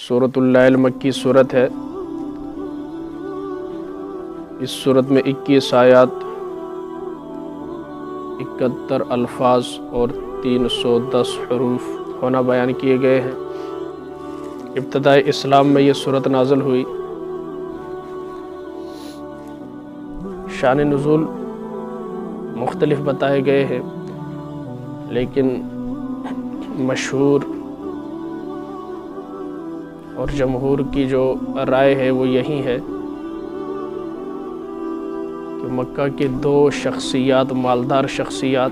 سورۃ اللیل مکی صورت ہے۔ اس صورت میں 21 آیات، 71 الفاظ اور 310 حروف ہونا بیان کیے گئے ہیں۔ ابتدائے اسلام میں یہ صورت نازل ہوئی۔ شان نزول مختلف بتائے گئے ہیں، لیکن مشہور اور جمہور کی جو رائے ہے وہ یہی ہے کہ مکہ کے 2 شخصیات، مالدار شخصیات،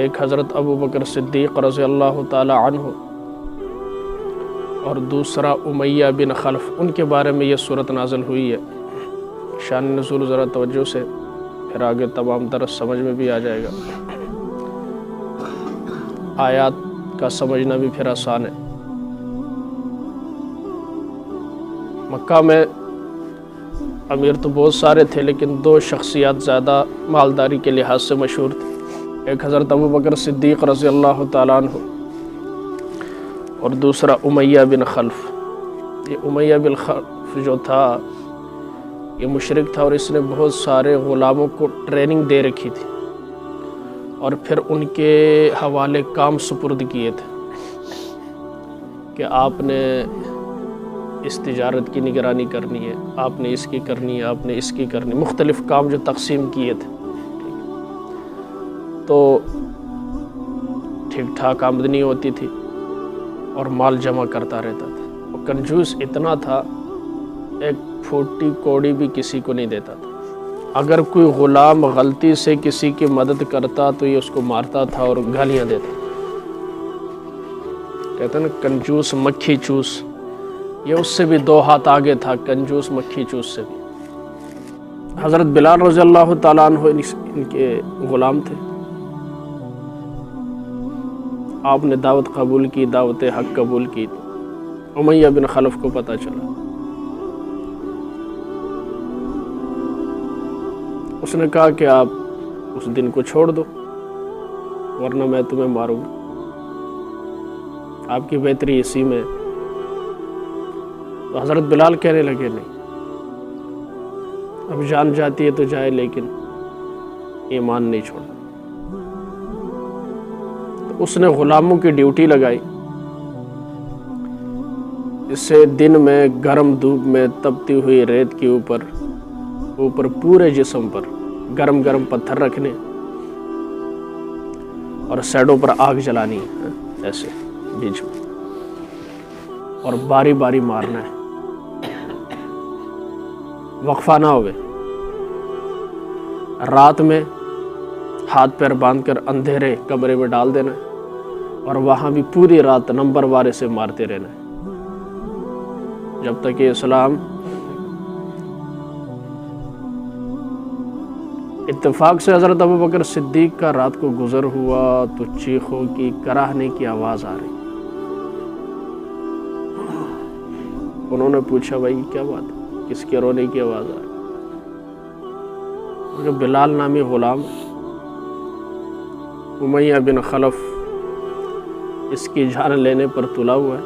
ایک حضرت ابو بکر صدیق رضی اللہ تعالی عنہ اور دوسرا امیہ بن خلف، ان کے بارے میں یہ صورت نازل ہوئی ہے۔ شان نزول ذرا توجہ سے، پھر آگے تمام درس سمجھ میں بھی آ جائے گا۔ آیات کا سمجھنا بھی پھر آسان ہے۔ مکہ میں امیر تو بہت سارے تھے، لیکن 2 شخصیات زیادہ مالداری کے لحاظ سے مشہور تھے۔ ایک حضرت ابو بکر صدیق رضی اللہ تعالیٰ عنہ اور دوسرا امیہ بن خلف۔ یہ امیہ بن خلف جو تھا یہ مشرک تھا، اور اس نے بہت سارے غلاموں کو ٹریننگ دے رکھی تھی اور پھر ان کے حوالے کام سپرد کیے تھے کہ آپ نے اس تجارت کی نگرانی کرنی ہے، آپ نے اس کی کرنی ہے، آپ نے اس کی کرنی، مختلف کام جو تقسیم کیے تھے۔ تو ٹھیک ٹھاک آمدنی ہوتی تھی اور مال جمع کرتا رہتا تھا۔ وہ کنجوس اتنا تھا، ایک پھوٹی کوڑی بھی کسی کو نہیں دیتا تھا۔ اگر کوئی غلام غلطی سے کسی کی مدد کرتا تو یہ اس کو مارتا تھا اور گالیاں دیتا تھا۔ کہتے ہیں نا کنجوس مکھی چوس، یہ اس سے بھی 2 ہاتھ آگے تھا، کنجوس مکھی چوس سے بھی۔ حضرت بلال رضی اللہ تعالیٰ عنہ ان کے غلام تھے۔ آپ نے دعوت قبول کی، دعوت حق قبول کی، امیہ بن خلف کو پتہ چلا۔ اس نے کہا کہ آپ اس دن کو چھوڑ دو، ورنہ میں تمہیں ماروں گا، آپ کی بہتری اسی میں۔ تو حضرت بلال کہنے لگے نہیں، اب جان جاتی ہے تو جائے، لیکن ایمان نہیں چھوڑنا۔ تو اس نے غلاموں کی ڈیوٹی لگائی، اسے دن میں گرم دھوپ میں تپتی ہوئی ریت کے اوپر پورے جسم پر گرم گرم پتھر رکھنے اور سائڈوں پر آگ جلانی ہے، ایسے بیچ میں، اور باری باری مارنا ہے، وقفہ نہ ہوئے۔ رات میں ہاتھ پیر باندھ کر اندھیرے کمرے میں ڈال دینا اور وہاں بھی پوری رات نمبر وارے سے مارتے رہنا جب تک کہ اسلام۔ اتفاق سے حضرت ابو بکر صدیق کا رات کو گزر ہوا تو چیخوں کی، کراہنے کی آواز آ رہی۔ انہوں نے پوچھا بھائی کیا بات ہے، کس کے رونے کی آواز آ رہی؟ کہ بلال نامی غلام امیہ بن خلف اس کی جان لینے پر تلا ہوا ہے،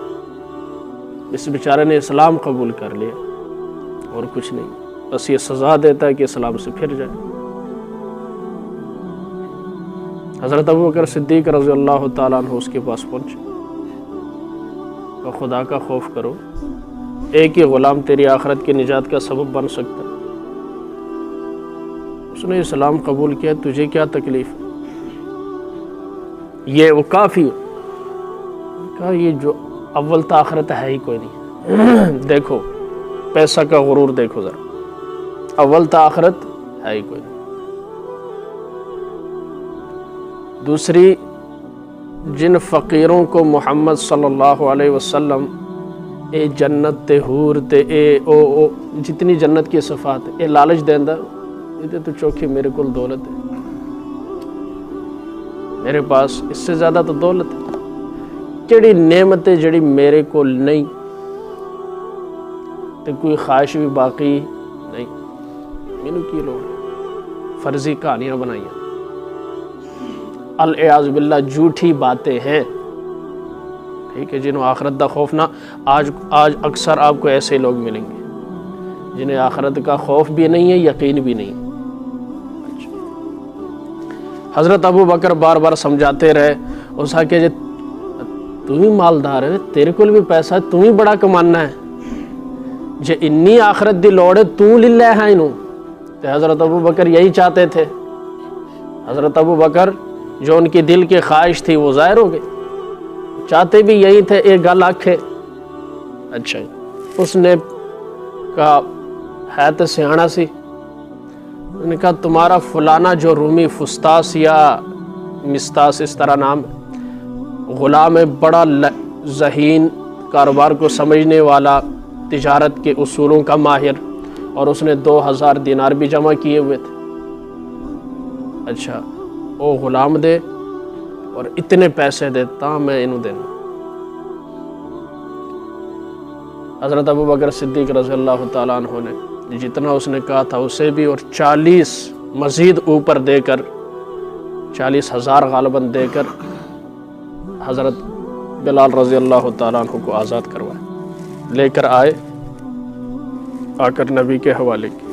اس بیچارے نے اسلام قبول کر لیا اور کچھ نہیں، بس یہ سزا دیتا ہے کہ اسلام سے پھر جائے۔ حضرت ابو بکر صدیق رضی اللہ تعالیٰ عنہ اس کے پاس پہنچے، تو خدا کا خوف کرو، ایک ہی غلام تیری آخرت کی نجات کا سبب بن سکتا ہے۔ اس نے اسلام قبول کیا، تجھے کیا تکلیف ہے؟ یہ وہ کافی کہا یہ جو اول تا آخرت ہے ہی کوئی نہیں۔ دیکھو پیسہ کا غرور دیکھو ذرا، اول تا آخرت ہے ہی کوئی نہیں۔ دوسری، جن فقیروں کو محمد صلی اللہ علیہ وسلم اے جنت تے حور تے اے او جتنی جنت کی صفات اے لالچ دیندہ، یہ تو چوکھی میرے کول دولت ہے، میرے پاس اس سے زیادہ تو دولت ہے، کیڑی نعمت ہے جڑی میرے کول نہیں، تے کوئی خواہش بھی باقی نہیں، مینوں کی لوڑ؟ فرضی کہانیاں بنائیاں، العیاذ باللہ جھوٹی باتیں ہیں، ٹھیک ہے، جنہوں آخرت دا خوف نہ، آج اکثر آپ کو ایسے لوگ ملیں گے جنہیں آخرت کا خوف بھی نہیں ہے، یقین بھی نہیں ہے۔ حضرت ابو بکر بار بار سمجھاتے رہے، اس کہ تو ہی مالدار ہے، تیرے کو بھی پیسہ ہے، تو ہی بڑا کمانا ہے، جے انی آخرت دی لوڑ ہے تو لے لے ہے انہوں۔ تو حضرت ابو بکر یہی چاہتے تھے۔ حضرت ابو بکر جو ان کی دل کی خواہش تھی وہ ظاہر ہو گئی، چاہتے بھی یہی تھے، ایک گل آکھے۔ اچھا اس نے کہا ہے تو سیانا سی، انہوں نے کہا تمہارا فلانا جو رومی فستاس یا مستاس اس طرح نام غلام ہے، بڑا ذہین، کاروبار کو سمجھنے والا، تجارت کے اصولوں کا ماہر، اور اس نے 2000 دینار بھی جمع کیے ہوئے تھے۔ اچھا وہ غلام دے اور اتنے پیسے دیتا میں انہوں دینا۔ حضرت ابو بکر صدیق رضی اللہ تعالیٰ عنہ نے جتنا اس نے کہا تھا اسے بھی اور 40 مزید اوپر دے کر، 40,000 غالباً دے کر حضرت بلال رضی اللہ تعالیٰ عنہ کو آزاد کروائے، لے کر آئے، آ کر نبی کے حوالے کی،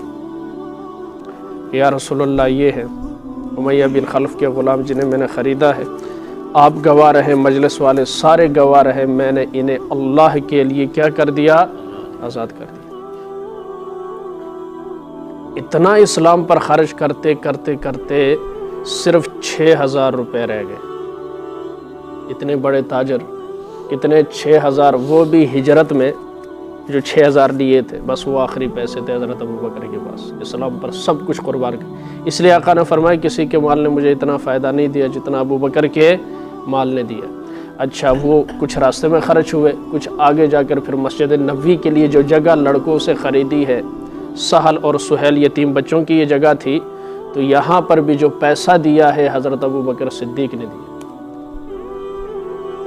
یا رسول اللہ یہ ہے امیہ بن خلف کے غلام جنہیں میں نے خریدا ہے، آپ گواہ رہے، مجلس والے سارے گواہ رہے، میں نے انہیں اللہ کے لیے کیا کر دیا؟ آزاد کر دیا۔ اتنا اسلام پر خرچ کرتے کرتے کرتے صرف 6,000 روپے رہ گئے۔ اتنے بڑے تاجر، کتنے 6,000، وہ بھی ہجرت میں جو 6,000 لیے تھے، بس وہ آخری پیسے تھے حضرت ابو بکر کے پاس، اسلام پر سب کچھ قربان کر۔ اس لیے آقا نے فرمایا کسی کے مال نے مجھے اتنا فائدہ نہیں دیا جتنا ابو بکر کے مال نے دیا۔ اچھا وہ کچھ راستے میں خرچ ہوئے، کچھ آگے جا کر پھر مسجد نبوی کے لیے جو جگہ لڑکوں سے خریدی ہے، سہل اور سہیل یتیم بچوں کی یہ جگہ تھی، تو یہاں پر بھی جو پیسہ دیا ہے حضرت ابو بکر صدیق نے دیا۔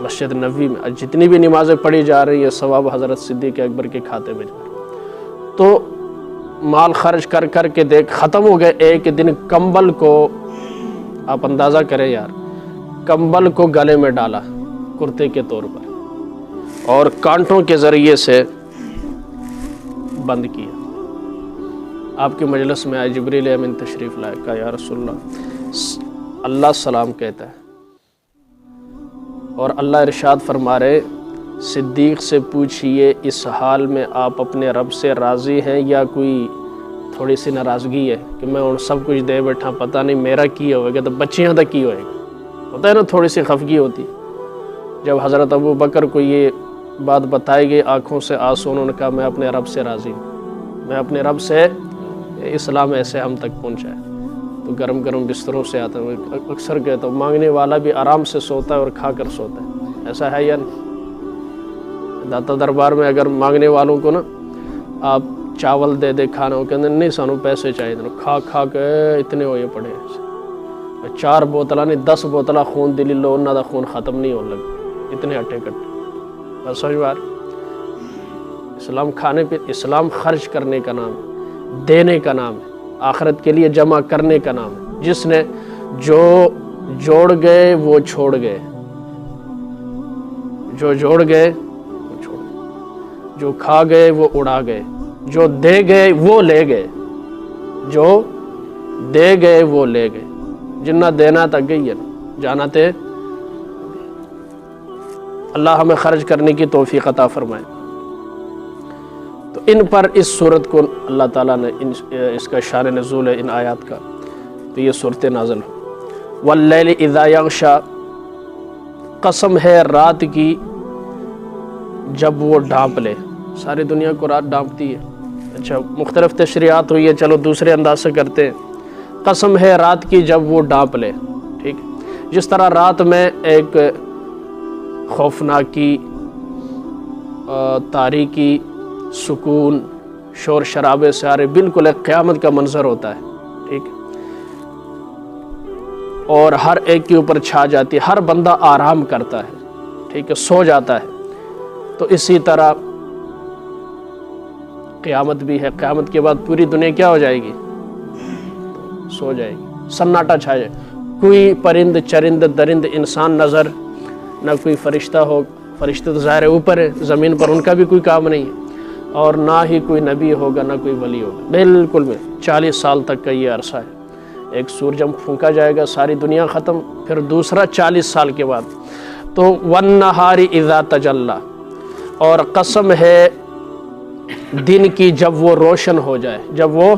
مسجد نبوی میں جتنی بھی نمازیں پڑھی جا رہی ہیں ثواب حضرت صدیق اکبر کے کھاتے میں جا رہا ہے۔ تو مال خرچ کر کر کے دیکھ ختم ہو گئے۔ ایک دن کمبل کو، آپ اندازہ کریں یار، کمبل کو گلے میں ڈالا کرتے کے طور پر اور کانٹوں کے ذریعے سے بند کیا۔ آپ کے مجلس میں آئے، جبریل امین تشریف لائے، کہا یا رسول اللہ، اللہ سلام کہتا ہے اور اللہ ارشاد فرما رہے صدیق سے پوچھئے اس حال میں آپ اپنے رب سے راضی ہیں یا کوئی تھوڑی سی ناراضگی ہے کہ میں ان سب کچھ دے بیٹھا، پتہ نہیں میرا کی ہوئے گا تو بچیاں تک کی ہوئے گا، ہوتا ہے نا تھوڑی سی خفگی ہوتی۔ جب حضرت ابو بکر کو یہ بات بتائی گئی، آنکھوں سے آنسو، انہوں نے کہا میں اپنے رب سے راضی ہوں، میں اپنے رب سے، اسلام ایسے ہم تک پہنچا ہے۔ تو گرم گرم بستروں سے آتا ہے، اکثر کہتا ہوں مانگنے والا بھی آرام سے سوتا ہے اور کھا کر سوتا ہے، ایسا ہے یا نہیں؟ داتا دربار میں اگر مانگنے والوں کو نا آپ چاول دے دے کھانا، وہ کہتے ہیں نہیں سانو پیسے چاہیے، کھا کھا کے اتنے ہوئے پڑے ہیں، 4 بوتلہ نہیں 10 بوتلہ خون دلی لو، انہوں دا خون ختم نہیں ہونے لگا، اتنے ہٹے کٹے۔ بس سمجھ بار اسلام کھانے پہ، اسلام خرچ کرنے کا نام ہے، دینے کا نام ہے، آخرت کے لیے جمع کرنے کا نام ہے۔ جس نے جو جوڑ گئے وہ چھوڑ گئے، جو جوڑ گئے وہ چھوڑ گئے، جو کھا گئے وہ اڑا گئے، جو دے گئے وہ لے گئے، جو دے گئے وہ لے گئے، جنہ دینا تک گئی ہے جانا تے۔ اللہ ہمیں خرچ کرنے کی توفیق عطا فرمائے۔ تو ان پر اس صورت کو اللہ تعالیٰ نے اس کا شان نزول ہے ان آیات کا، تو یہ صورت نازل ہو۔ واللیل اذا یغشا، قسم ہے رات کی جب وہ ڈانپ لے، ساری دنیا کو رات ڈانپتی ہے۔ اچھا مختلف تشریحات ہوئی ہے، چلو دوسرے انداز سے کرتے ہیں۔ قسم ہے رات کی جب وہ ڈانپ لے، ٹھیک، جس طرح رات میں ایک خوفناکی، تاریکی، سکون، شور شرابے سے آرے، بالکل ایک قیامت کا منظر ہوتا ہے، ٹھیک، اور ہر ایک کے اوپر چھا جاتی ہے، ہر بندہ آرام کرتا ہے، ٹھیک ہے، سو جاتا ہے۔ تو اسی طرح قیامت بھی ہے، قیامت کے بعد پوری دنیا کیا ہو جائے گی؟ سو جائے گی، سناٹا چھا جائے، کوئی پرند چرند درند انسان نظر، نہ کوئی فرشتہ ہو فرشتے تو ظاہر اوپر ہے، زمین پر ان کا بھی کوئی کام نہیں ہے، اور نہ ہی کوئی نبی ہوگا نہ کوئی ولی ہوگا، بالکل بھی 40 سال تک کا یہ عرصہ ہے۔ ایک سور جب پھونکا جائے گا ساری دنیا ختم، پھر دوسرا 40 سال کے بعد۔ تو وَالنَّهَارِ إِذَا تَجَلَّى، اور قسم ہے دن کی جب وہ روشن ہو جائے، جب وہ،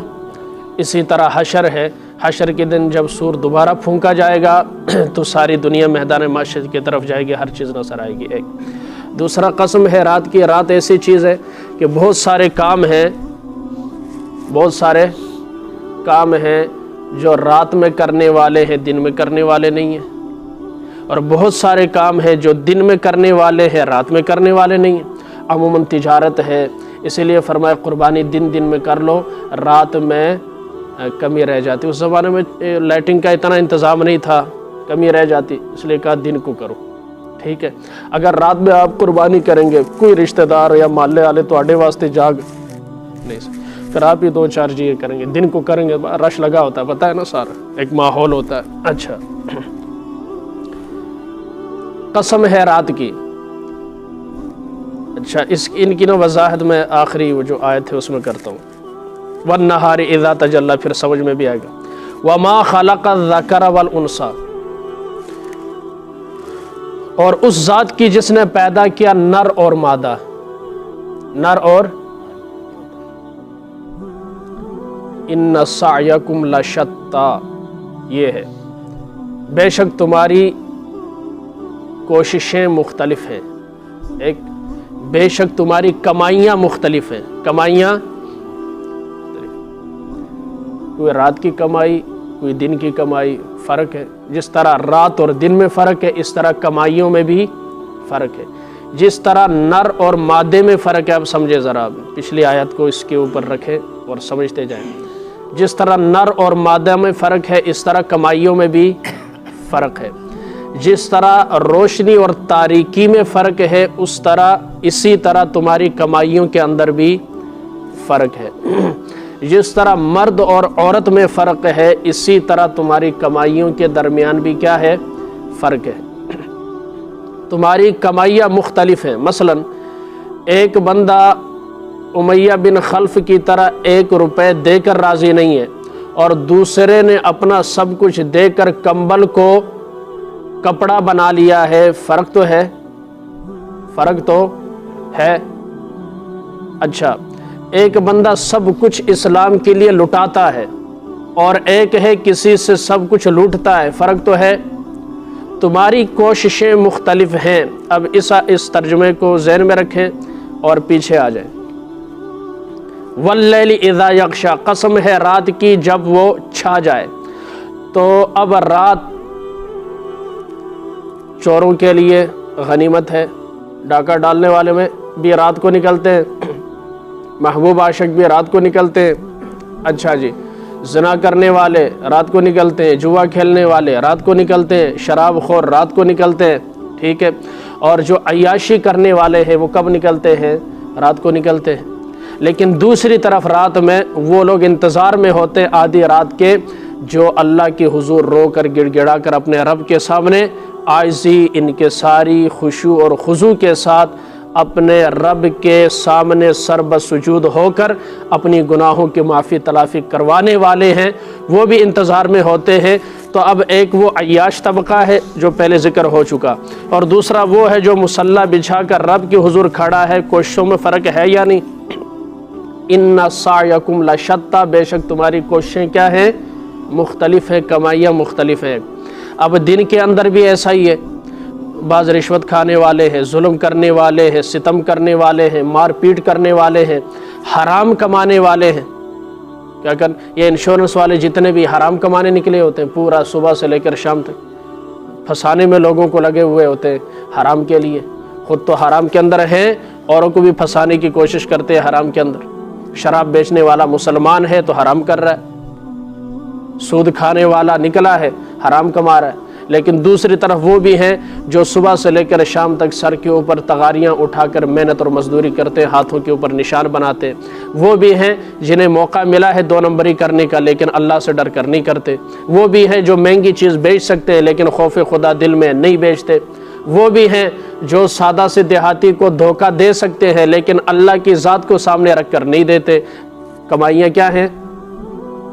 اسی طرح حشر ہے، حشر کے دن جب سور دوبارہ پھونکا جائے گا تو ساری دنیا میدان محشر کی طرف جائے گی، ہر چیز نظر آئے گی۔ ایک دوسرا قسم ہے رات کی، رات ایسی چیز ہے کہ بہت سارے کام ہیں، بہت سارے کام ہیں جو رات میں کرنے والے ہیں، دن میں کرنے والے نہیں ہیں، اور بہت سارے کام ہیں جو دن میں کرنے والے ہیں، رات میں کرنے والے نہیں ہیں۔ عموماً تجارت ہے، اسی لیے فرمایا قربانی دن میں کر لو، رات میں کمی رہ جاتی۔ اس زمانے میں لائٹنگ کا اتنا انتظام نہیں تھا، کمی رہ جاتی، اس لیے کہا دن کو کرو، ٹھیک ہے۔ اگر رات میں آپ قربانی کریں گے، کوئی رشتہ دار یا محلے والے تواڈے واسطے جاگ نہیں سکتے، پھر آپ ہی 2-4 چیزیں کریں گے، دن کو کریں گے رش لگا ہوتا ہے، پتہ ہے نا، سارا ایک ماحول ہوتا ہے۔ اچھا، قسم ہے رات کی۔ اچھا، ان کی نا وضاحت میں آخری وہ جو آیت ہے اس میں کرتا ہوں۔ وَالنَّهَارِ إِذَا تَجَلَّى، پھر سمجھ میں بھی آئے گا۔ وَمَا خَلَقَ الذَّكَرَ وَالْأُنثَى، اور اس ذات کی جس نے پیدا کیا نر اور مادہ، نر اور، إِنَّ سَعْيَكُمْ لَشَتَّى، یہ ہے بے شک تمہاری کوششیں مختلف ہیں، ایک بے شک تمہاری کمائیاں مختلف ہیں، کمائیاں، کوئی رات کی کمائی، کوئی دن کی کمائی، فرق ہے۔ جس طرح رات اور دن میں فرق ہے، اس طرح کمائیوں میں بھی فرق ہے۔ جس طرح نر اور مادے میں فرق ہے، اب سمجھے ذرا، پچھلی آیت کو اس کے اوپر رکھیں اور سمجھتے جائیں۔ جس طرح نر اور مادہ میں فرق ہے، اس طرح کمائیوں میں بھی فرق ہے۔ جس طرح روشنی اور تاریکی میں فرق ہے، اسی طرح تمہاری کمائیوں کے اندر بھی فرق ہے۔ جس طرح مرد اور عورت میں فرق ہے، اسی طرح تمہاری کمائیوں کے درمیان بھی کیا ہے؟ فرق ہے۔ تمہاری کمائیاں مختلف ہیں۔ مثلا ایک بندہ امیہ بن خلف کی طرح 1 روپے دے کر راضی نہیں ہے، اور دوسرے نے اپنا سب کچھ دے کر کمبل کو کپڑا بنا لیا ہے، فرق تو ہے، فرق تو ہے۔ اچھا، ایک بندہ سب کچھ اسلام کے لیے لٹاتا ہے، اور ایک ہے کسی سے سب کچھ لوٹتا ہے، فرق تو ہے۔ تمہاری کوششیں مختلف ہیں۔ اب اس ترجمے کو ذہن میں رکھیں اور پیچھے آ جائیں۔ واللیل اذا یغشی، قسم ہے رات کی جب وہ چھا جائے۔ تو اب رات چوروں کے لیے غنیمت ہے، ڈاکہ ڈالنے والے میں بھی رات کو نکلتے ہیں، محبوب عاشق بھی رات کو نکلتے ہیں۔ اچھا جی، زنا کرنے والے رات کو نکلتے ہیں، جوا کھیلنے والے رات کو نکلتے ہیں، شراب خور رات کو نکلتے ہیں، ٹھیک ہے۔ اور جو عیاشی کرنے والے ہیں وہ کب نکلتے ہیں؟ رات کو نکلتے ہیں۔ لیکن دوسری طرف رات میں وہ لوگ انتظار میں ہوتے ہیں آدھی رات کے، جو اللہ کے حضور رو کر گڑ گڑا کر اپنے رب کے سامنے عاجزی، انکساری، خشوع اور خضوع کے ساتھ اپنے رب کے سامنے سر بسجود ہو کر اپنی گناہوں کی معافی تلافی کروانے والے ہیں، وہ بھی انتظار میں ہوتے ہیں۔ تو اب ایک وہ عیاش طبقہ ہے جو پہلے ذکر ہو چکا، اور دوسرا وہ ہے جو مصلی بچھا کر رب کے حضور کھڑا ہے۔ کوششوں میں فرق ہے یا نہیں؟ ان سعیکم لشتی، بے شک تمہاری کوششیں کیا ہیں؟ مختلف ہیں، کمائیاں مختلف ہیں۔ اب دن کے اندر بھی ایسا ہی ہے، بعض رشوت کھانے والے ہیں، ظلم کرنے والے ہیں، ستم کرنے والے ہیں، مار پیٹ کرنے والے ہیں، حرام کمانے والے ہیں۔ کیا کر یہ انشورنس والے جتنے بھی حرام کمانے نکلے ہوتے ہیں، پورا صبح سے لے کر شام تک پھنسانے میں لوگوں کو لگے ہوئے ہوتے ہیں حرام کے لیے، خود تو حرام کے اندر ہیں، اوروں کو بھی پھنسانے کی کوشش کرتے ہیں حرام کے اندر۔ شراب بیچنے والا مسلمان ہے تو حرام کر رہا ہے، سود کھانے والا نکلا ہے حرام کما رہا ہے۔ لیکن دوسری طرف وہ بھی ہیں جو صبح سے لے کر شام تک سر کے اوپر تغاریاں اٹھا کر محنت اور مزدوری کرتے ہیں، ہاتھوں کے اوپر نشان بناتے ہیں۔ وہ بھی ہیں جنہیں موقع ملا ہے 2 نمبری کرنے کا، لیکن اللہ سے ڈر کر نہیں کرتے۔ وہ بھی ہیں جو مہنگی چیز بیچ سکتے ہیں لیکن خوف خدا دل میں نہیں بیچتے۔ وہ بھی ہیں جو سادہ سے دیہاتی کو دھوکہ دے سکتے ہیں لیکن اللہ کی ذات کو سامنے رکھ کر نہیں دیتے۔ کمائیاں کیا ہیں؟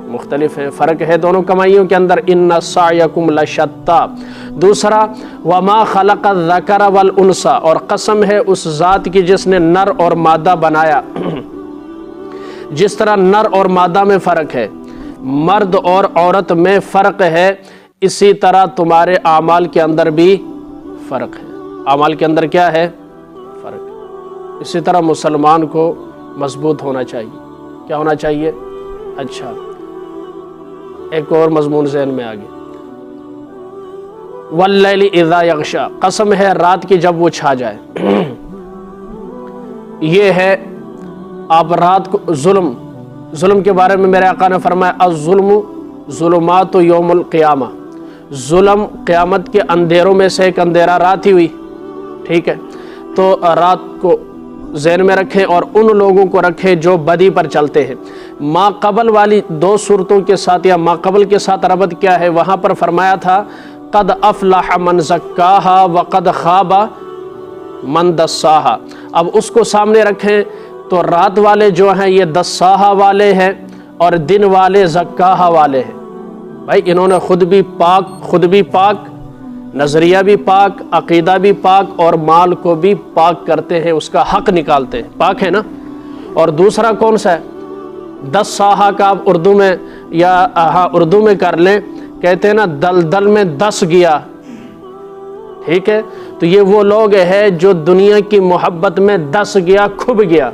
مختلف ہیں، فرق ہے دونوں کمائیوں کے اندر۔ ان سعیکم لشتی۔ دوسرا وما خلق الذکر والانثی، اور قسم ہے اس ذات کی جس نے نر اور مادہ بنایا۔ جس طرح نر اور مادہ میں فرق ہے، مرد اور عورت میں فرق ہے، اسی طرح تمہارے اعمال کے اندر بھی فرق ہے۔ اعمال کے اندر کیا ہے؟ فرق۔ اسی طرح مسلمان کو مضبوط ہونا چاہیے۔ کیا ہونا چاہیے؟ اچھا، ایک اور مضمون ذہن میں آ گیا۔ واللیل اذا یغشی، قسم ہے رات کی جب وہ چھا جائے۔ یہ ہے آپ رات کو ظلم کے بارے میں میرے آقا نے فرمایا الظلم ظلمات یوم القیامہ، ظلم قیامت کے اندھیروں میں سے ایک اندھیرا رات ہی ہوئی، ٹھیک ہے؟ تو رات کو ذہن میں رکھیں اور ان لوگوں کو رکھیں جو بدی پر چلتے ہیں۔ ما قبل والی دو صورتوں کے ساتھ یا ما قبل کے ساتھ ربط کیا ہے؟ وہاں پر فرمایا تھا قد افلح من زکاہا وقد خاب من دساہا۔ اب اس کو سامنے رکھیں تو رات والے جو ہیں یہ دساہا والے ہیں اور دن والے زکاہا والے ہیں۔ بھائی انہوں نے خود بھی پاک، نظریہ بھی پاک، عقیدہ بھی پاک، اور مال کو بھی پاک کرتے ہیں، اس کا حق نکالتے ہیں، پاک ہے نا۔ اور دوسرا کون سا ہے؟ 10 ساہا کا آپ اردو میں یا اردو میں کر لیں، کہتے ہیں نا دلدل میں 10 گیا، ٹھیک ہے؟ تو یہ وہ لوگ ہیں جو دنیا کی محبت میں 10 گیا، کھب گیا،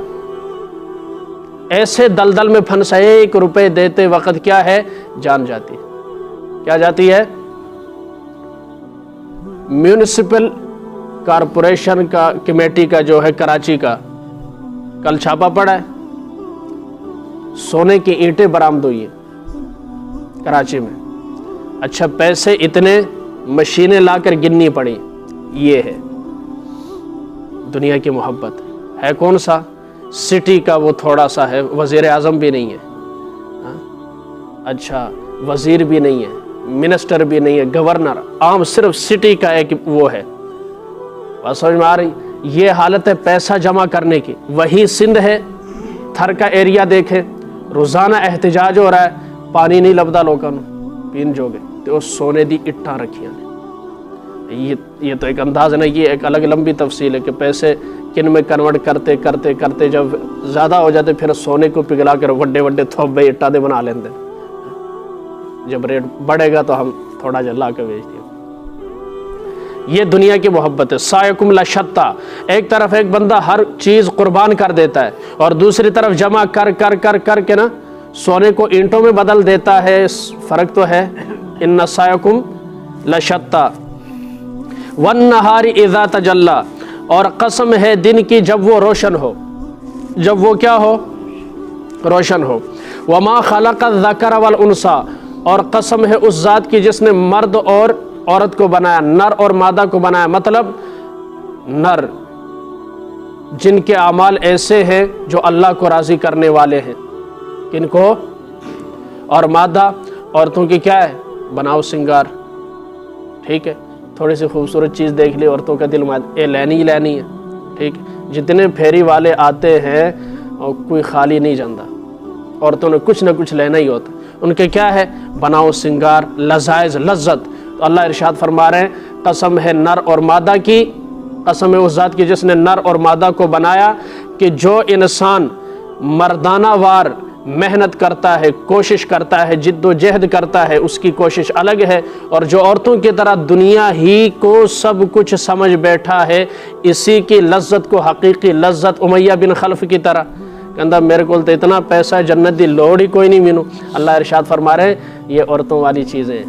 ایسے دلدل میں پھنسا، 1 روپے دیتے وقت کیا ہے؟ جان جاتی ہے۔ کیا جاتی ہے؟ میونسپل کارپوریشن کا کمیٹی کا جو ہے کراچی کا، کل چھاپا پڑا ہے، سونے کی اینٹیں برآمد ہوئی ہیں کراچی میں۔ اچھا پیسے اتنے، مشینیں لا کر گننی پڑی۔ یہ ہے دنیا کی محبت۔ ہے کون سا؟ سٹی کا وہ تھوڑا سا ہے، وزیر اعظم بھی نہیں ہے، اچھا وزیر بھی نہیں ہے، منسٹر بھی نہیں ہے، گورنر، عام صرف سٹی کا ایک وہ ہے۔ بات سمجھ میں آ رہی؟ یہ حالت ہے پیسہ جمع کرنے کی۔ وہی سندھ ہے، تھر کا ایریا دیکھیں، روزانہ احتجاج ہو رہا ہے، پانی نہیں لبدا لوگوں پین جو گئے تو سونے دی اٹھاں رکھیاں نے۔ یہ تو ایک انداز ہے نا، یہ ایک الگ لمبی تفصیل ہے کہ پیسے کن میں کنورٹ کرتے کرتے کرتے جب زیادہ ہو جاتے پھر سونے کو پگھلا کر وڈے وڈے تھوبے اٹا دے بنا لیندے، جب ریٹ بڑھے گا تو ہم تھوڑا جا لا کے بیچ دیں۔ یہ دنیا کی محبت ہے۔ سعیکم لشتی، ایک طرف ایک بندہ ہر چیز قربان کر دیتا ہے اور دوسری طرف جمع کر کر کر کر کے نا سونے کو اینٹوں میں بدل دیتا ہے، فرق تو ہے۔ ان سعیکم لشتی والنہار اذا تجلی، اور قسم ہے دن کی جب وہ روشن ہو، جب وہ کیا ہو؟ روشن ہو۔ وما خلق الذکر والانثی، اور قسم ہے اس ذات کی جس نے مرد اور عورت کو بنایا، نر اور مادہ کو بنایا، مطلب نر جن کے اعمال ایسے ہیں جو اللہ کو راضی کرنے والے ہیں، کن کو؟ اور مادہ عورتوں کی کیا ہے؟ بناؤ سنگار، ٹھیک ہے؟ تھوڑی سی خوبصورت چیز دیکھ لی عورتوں کا دل یہ لینی ہے، ٹھیک؟ جتنے پھیری والے آتے ہیں اور کوئی خالی نہیں جاندہ، عورتوں نے کچھ نہ کچھ لینا ہی ہوتا، ان کے کیا ہے؟ بناؤ سنگار، لذائذ، لذت۔ تو اللہ ارشاد فرما رہے ہیں قسم ہے نر اور مادہ کی، قسم ہے اس ذات کی جس نے نر اور مادہ کو بنایا، کہ جو انسان مردانہ وار محنت کرتا ہے، کوشش کرتا ہے، جد و جہد کرتا ہے، اس کی کوشش الگ ہے، اور جو عورتوں کی طرح دنیا ہی کو سب کچھ سمجھ بیٹھا ہے، اسی کی لذت کو حقیقی لذت امیہ بن خلف کی طرح کہندا میرے کو تو اتنا پیسہ ہے جنت دی لوڑ ہی کوئی نہیں مینوں۔ اللہ ارشاد فرما رہے ہیں یہ عورتوں والی چیزیں ہیں،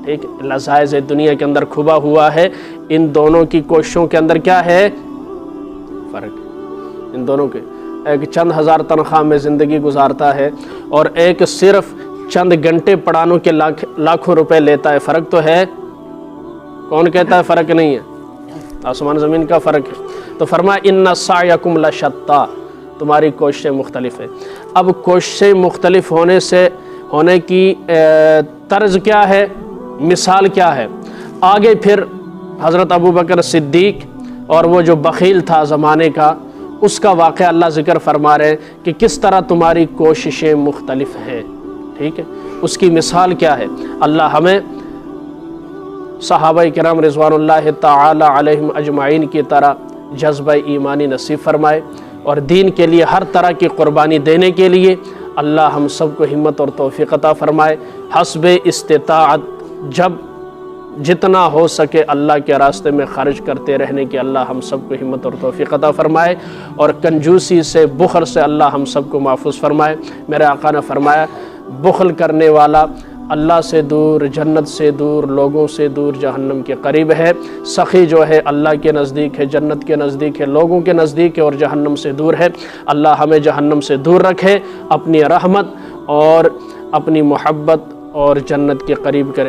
ٹھیک؟ لذائذ دنیا کے اندر کھبا ہوا ہے، ان دونوں کی کوششوں کے اندر کیا ہے؟ فرق۔ ان دونوں کے ایک چند ہزار تنخواہ میں زندگی گزارتا ہے اور ایک صرف چند گھنٹے پڑھانوں کے لاکھوں روپے لیتا ہے، فرق تو ہے؟ کون کہتا ہے فرق نہیں ہے؟ آسمان زمین کا فرق ہے۔ تو فرمایا ان سعیکم لشتی، تمہاری کوششیں مختلف ہیں۔ اب کوششیں مختلف ہونے کی طرز کیا ہے؟ مثال کیا ہے؟ آگے پھر حضرت ابو بکر صدیق اور وہ جو بخیل تھا زمانے کا، اس کا واقعہ اللہ ذکر فرما رہے ہیں کہ کس طرح تمہاری کوششیں مختلف ہیں، ٹھیک ہے۔ اس کی مثال کیا ہے؟ اللہ ہمیں صحابہ کرام رضوان اللہ تعالی علیہم اجمعین کی طرح جذبہ ایمانی نصیب فرمائے، اور دین کے لیے ہر طرح کی قربانی دینے کے لیے اللہ ہم سب کو ہمت اور توفیق عطا فرمائے۔ حسب استطاعت جتنا ہو سکے اللہ کے راستے میں خرچ کرتے رہنے کی اللہ ہم سب کو ہمت اور توفیق عطا فرمائے، اور کنجوسی سے، بخل سے اللہ ہم سب کو محفوظ فرمائے۔ میرے آقا نے فرمایا بخل کرنے والا اللہ سے دور، جنت سے دور، لوگوں سے دور، جہنم کے قریب ہے۔ سخی جو ہے اللہ کے نزدیک ہے، جنت کے نزدیک ہے، لوگوں کے نزدیک ہے، اور جہنم سے دور ہے۔ اللہ ہمیں جہنم سے دور رکھے، اپنی رحمت اور اپنی محبت اور جنت کے قریب کرے۔